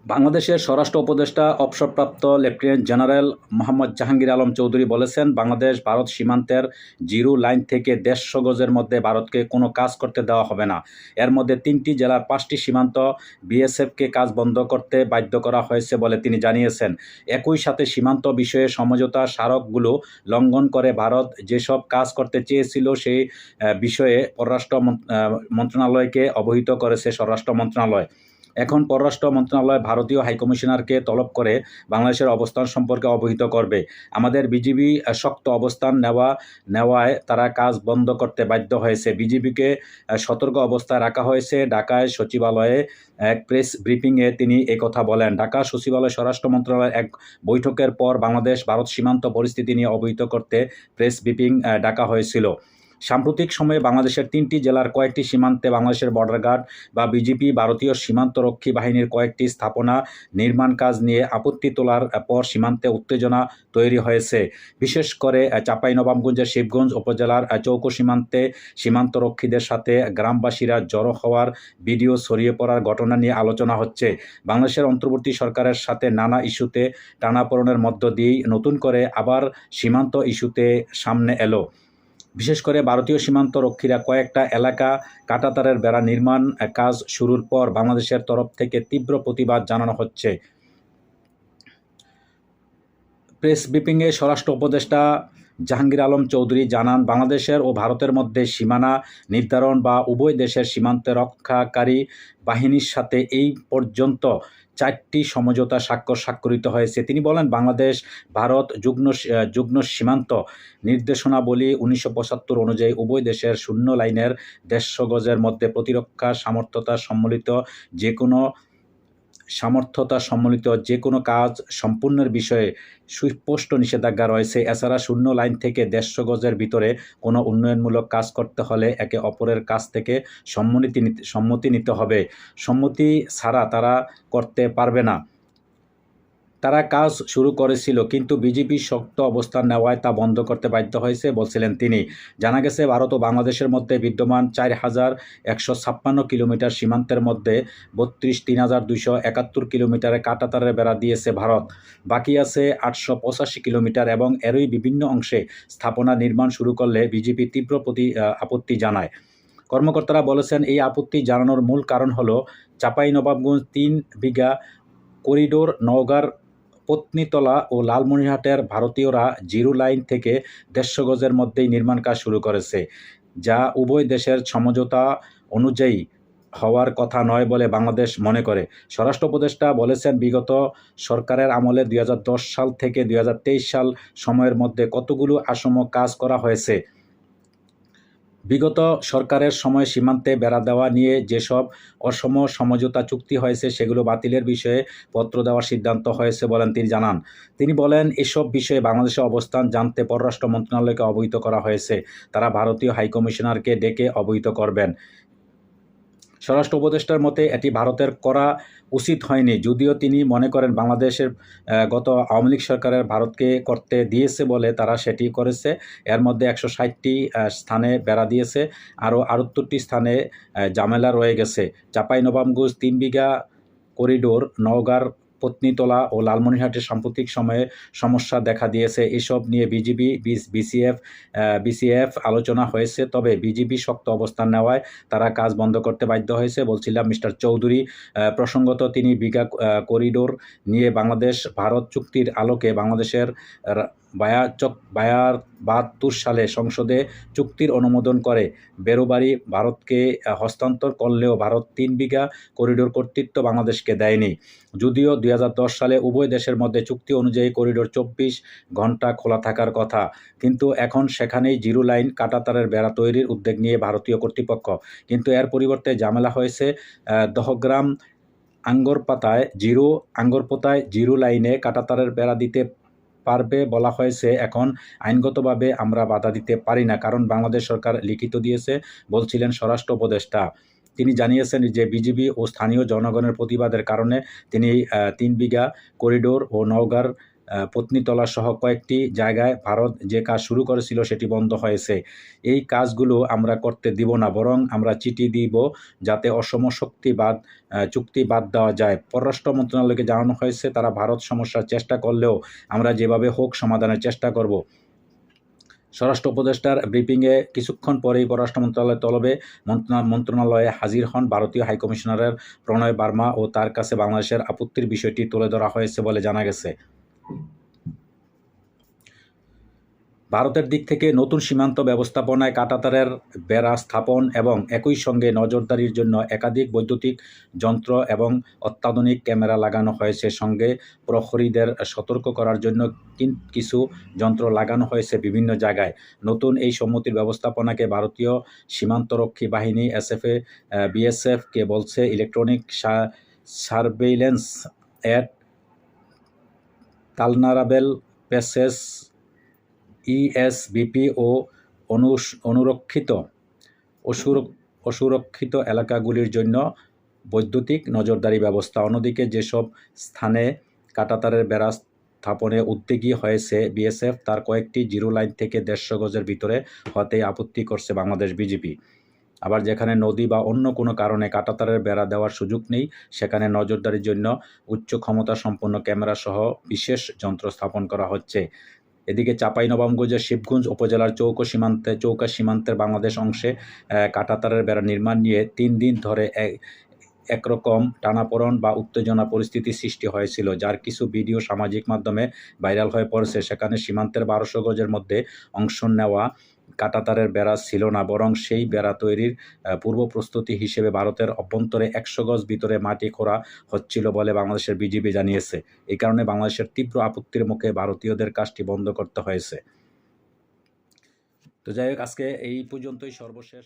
বাংলাদেশের স্বরাষ্ট্র উপদেষ্টা অবসরপ্রাপ্ত লেফটেন্যান্ট জেনারেল মোহাম্মদ জাহাঙ্গীর আলম চৌধুরী বলেছেন, বাংলাদেশ ভারত সীমান্তের জিরো লাইন থেকে ১৫০ গজের মধ্যে ভারতকে কোনো কাজ করতে দেওয়া হবে না। এর মধ্যে ৩টি জেলার ৫টি সীমান্ত বিএসএফকে কাজ বন্ধ করতে বাধ্য করা হয়েছে বলে তিনি জানিয়েছেন। একই সাথে সীমান্ত বিষয়ে সমঝোতা স্মারকগুলো লঙ্ঘন করে ভারত যেসব কাজ করতে চেয়েছিল সেই বিষয়ে পররাষ্ট্র মন্ত্রণালয়কে অবহিত করেছে স্বরাষ্ট্র মন্ত্রণালয়। এখন পররাষ্ট্র মন্ত্রণালয় ভারতীয় হাইকমিশনারকে তলব করে বাংলাদেশের অবস্থান সম্পর্কে অবহিত করবে। আমাদের বিজিবি শক্ত অবস্থান নেওয়ায় তারা কাজ বন্ধ করতে বাধ্য হয়েছে। বিজিবিকে সতর্ক অবস্থায় রাখা হয়েছে। ঢাকায় সচিবালয়ে এক প্রেস ব্রিফিংয়ে তিনি একথা বলেন। ঢাকা সচিবালয় স্বরাষ্ট্র মন্ত্রণালয়ের এক বৈঠকের পর বাংলাদেশ ভারত সীমান্ত পরিস্থিতি নিয়ে অবহিত করতে প্রেস ব্রিফিং ডাকা হয়েছিল। সাম্প্রতিক সময়ে বাংলাদেশের ৩টি জেলার কয়েকটি সীমান্তে বাংলাদেশের বর্ডার গার্ড বা বিজিপি ভারতীয় সীমান্তরক্ষী বাহিনীর কয়েকটি স্থাপনা নির্মাণ কাজ নিয়ে আপত্তি তোলার পর সীমান্তে উত্তেজনা তৈরি হয়েছে। বিশেষ করে চাঁপাইনবাবগঞ্জের শিবগঞ্জ উপজেলার চৌকো সীমান্তে সীমান্তরক্ষীদের সাথে গ্রামবাসীরা জড়ো হওয়ার ভিডিও ছড়িয়ে পড়ার ঘটনা নিয়ে আলোচনা হচ্ছে। বাংলাদেশের অন্তর্বর্তী সরকারের সাথে নানা ইস্যুতে টানাপোড়েনের মধ্য দিয়েই নতুন করে আবার সীমান্ত ইস্যুতে সামনে এলো। বিশেষ করে ভারতীয় সীমান্ত রক্ষীরা কয়েকটা এলাকা কাঁটাতারের বেড়া নির্মাণ কাজ শুরুর পর বাংলাদেশের তরফ থেকে তীব্র প্রতিবাদ জানানো হচ্ছে। প্রেস ব্রিফিংয়ে স্বরাষ্ট্র উপদেষ্টা জাহাঙ্গীর আলম চৌধুরী জানান, বাংলাদেশের ও ভারতের মধ্যে সীমানা নির্ধারণ বা উভয় দেশের সীমান্তে রক্ষাকারী বাহিনীর সাথে এই পর্যন্ত 4টি সমঝোতা স্বাক্ষরিত হয়েছে। তিনি বলেন, বাংলাদেশ ভারত যুগ্ম সীমান্ত নির্দেশনাবলী 1975 অনুযায়ী উভয় দেশের শূন্য লাইনের 150 গজের মধ্যে প্রতিরক্ষা সামর্থ্যতা সম্বলিত যে কোনো কাজ সম্পূর্ণের বিষয়ে সুস্পষ্ট নিষেধাজ্ঞা রয়েছে। এছাড়া শূন্য লাইন থেকে 150 গজের ভিতরে কোনো উন্নয়নমূলক কাজ করতে হলে একে অপরের কাছ থেকে সম্মতি নিতে হবে। সম্মতি ছাড়া তারা করতে পারবে না। তারা কাজ শুরু করেছিল, কিন্তু বিজিবি শক্ত অবস্থান নেওয়ায় তা বন্ধ করতে বাধ্য হয়েছে বলছিলেন তিনি। জানা গেছে, ভারত ও বাংলাদেশের মধ্যে বিদ্যমান 4156 কিলোমিটার সীমান্তের মধ্যে ৩২,২৭১ কিলোমিটারে কাঁটাতারের বেড়া দিয়েছে ভারত। বাকি আছে 885 কিলোমিটার এবং এরই বিভিন্ন অংশে স্থাপনা নির্মাণ শুরু করলে বিজিবি তীব্র আপত্তি জানায়। কর্মকর্তারা বলেছেন, এই আপত্তি জানানোর মূল কারণ হলো চাঁপাইনবাবগঞ্জ 3 বিঘা করিডোর নওগাঁর পত্নীতলা ও লালমনিরহাটের ভারতীয়রা জিরো লাইন থেকে 150 গজের মধ্যেই নির্মাণ কাজ শুরু করেছে, যা উভয় দেশের সমঝোতা অনুযায়ী হওয়ার কথা নয় বলে বাংলাদেশ মনে করে। স্বরাষ্ট্র উপদেষ্টা বলেছেন, বিগত সরকারের আমলে 2010 সাল থেকে 2023 সাল সময়ের মধ্যে কতগুলো আসম কাজ করা হয়েছে। বিগত সরকারের সময় সীমান্তে বেড়া দেওয়া নিয়ে যেসব অসম সমঝোতা চুক্তি হয়েছে সেগুলো বাতিলের বিষয়ে পত্র দেওয়ার সিদ্ধান্ত হয়েছে বলেন তিনি জানান। তিনি বলেন, এসব বিষয়ে বাংলাদেশের অবস্থান জানতে পররাষ্ট্র মন্ত্রণালয়কে অবহিত করা হয়েছে। তারা ভারতীয় হাইকমিশনারকে ডেকে অবহিত করবেন। স্বরাষ্ট্র উপদেষ্টার মতে এটি ভারতের করা উচিত হয়নি, যদিও তিনি মনে করেন বাংলাদেশের গত আওয়ামী লীগ সরকারের ভারতকে করতে দিয়েছে বলে তারা সেটি করেছে। এর মধ্যে 160টি স্থানে বেড়া দিয়েছে, আরও 78টি স্থানে ঝামেলা রয়ে গেছে। চাঁপাইনবাবগঞ্জ 3 বিঘা করিডোর নওগাঁর পত্নীতলা ও লালমনিরহাটের সাম্প্রতিক সময়ে সমস্যা দেখা দিয়েছে। এসব নিয়ে বিজিবি বিসিএফ আলোচনা হয়েছে, তবে বিজিবি শক্ত অবস্থান নেওয়ায় তারা কাজ বন্ধ করতে বাধ্য হয়েছে বলছিলাম মিস্টার চৌধুরী। প্রসঙ্গত, তিনি বিঘা করিডোর নিয়ে বাংলাদেশ ভারত চুক্তির আলোকে বাংলাদেশের 72 সালে সংসদে চুক্তির অনুমোদন করে বেরোবারি ভারতকে হস্তান্তর করলেও ভারত 3 বিঘা করিডোর কর্তৃত্ব বাংলাদেশকে দেয়নি। যদিও 2010 সালে উভয় দেশের মধ্যে চুক্তি অনুযায়ী করিডোর 24 ঘন্টা খোলা থাকার কথা, কিন্তু এখন সেখানেই জিরো লাইন কাঁটাতারের বেড়া তৈরির উদ্যোগ নিয়ে ভারতীয় কর্তৃপক্ষ। কিন্তু এর পরিবর্তে ঝামেলা হয়েছে দহগ্রাম আঙ্গরপোতায় জিরো লাইনে কাঁটাতারের বেড়া দিতে পারবে বলা হয়েছে। এখন আইনগতভাবে আমরা বাধা দিতে পারি না, কারণ বাংলাদেশ সরকার লিখিত দিয়েছে বলছিলেন স্বরাষ্ট্র উপদেষ্টা। তিনি জানিয়েছেন যে বিজিবি ও স্থানীয় জনগণের প্রতিবাদের কারণে তিনি 3 বিঘা করিডোর ও নওগাঁর পত্নীতলা সহ কয়েকটি জায়গায় ভারত যে কাজ শুরু করেছিল সেটি বন্ধ হয়েছে। এই কাজগুলো আমরা করতে দিব না, বরং আমরা চিঠি দিব যাতে অসম চুক্তি বাদ দেওয়া যায়। পররাষ্ট্র মন্ত্রণালয়কে জানানো হয়েছে তারা ভারত সমস্যার চেষ্টা করলেও আমরা যেভাবে হোক সমাধানের চেষ্টা করব। স্বরাষ্ট্র উপদেষ্টার ব্রিফিংয়ে কিছুক্ষণ পরেই পররাষ্ট্র মন্ত্রণালয়ে হাজির হন ভারতীয় হাইকমিশনার প্রণয় বার্মা ও তার কাছে বাংলাদেশের আপত্তির বিষয়টি তুলে ধরা হয়েছে বলে জানা গেছে। ভারতের দিক থেকে নতুন সীমান্ত ব্যবস্থাপনায় কাঁটাতারের বেড়া স্থাপন এবং একই সঙ্গে নজরদারির জন্য একাধিক বৈদ্যুতিক যন্ত্র এবং অত্যাধুনিক ক্যামেরা লাগানো হয়েছে। সঙ্গে প্রহরীদের সতর্ক করার জন্য কিছু যন্ত্র লাগানো হয়েছে বিভিন্ন জায়গায়। নতুন এই সম্মতির ব্যবস্থাপনাকে ভারতীয় সীমান্তরক্ষী বাহিনী বিএসএফকে বলছে ইলেকট্রনিক সার্ভেইলেন্স অ্যাট ভালনারাবেল প্লেসেস ইএসবিপি ও অসুরক্ষিত এলাকাগুলির জন্য বৈদ্যুতিক নজরদারি ব্যবস্থা। অন্যদিকে যেসব স্থানে কাঁটাতারের বেড়া স্থাপনে উদ্যোগী হয়েছে বিএসএফ তার কয়েকটি জিরো লাইন থেকে 150 গজের ভিতরে হতেই আপত্তি করছে বাংলাদেশ বিজিপি। আবার যেখানে নদী বা অন্য কোনো কারণে কাঁটাতারের বেড়া দেওয়ার সুযোগ নেই সেখানে নজরদারির জন্য উচ্চ ক্ষমতা সম্পন্ন ক্যামেরা সহ বিশেষ যন্ত্র স্থাপন করা হচ্ছে। এদিকে চাঁপাইনবাবগঞ্জের শিবগঞ্জ উপজেলার চৌকা সীমান্তের বাংলাদেশ অংশে কাঁটাতারের বেড়া নির্মাণ নিয়ে 3 দিন ধরে একরকম টানাপোড়েন বা উত্তেজনা পরিস্থিতি সৃষ্টি হয়েছিল, যার কিছু ভিডিও সামাজিক মাধ্যমে ভাইরাল হয়ে পড়েছে। সেখানে সীমান্তের 1200 গজের মধ্যে অংশ নেওয়া কাঁটাতারের বেড়া ছিল না, বরং সেই বেড়া তৈরির পূর্ব প্রস্তুতি হিসেবে ভারতের অভ্যন্তরে 100 গজ ভিতরে মাটি খোঁড়া হচ্ছিল বলে বাংলাদেশের বিজিবি জানিয়েছে। এই কারণে বাংলাদেশের তীব্র আপত্তির মুখে ভারতীয়দের কাজটি বন্ধ করতে হয়েছে। তো যাই হোক, আজকে এই পর্যন্তই সর্বশেষ।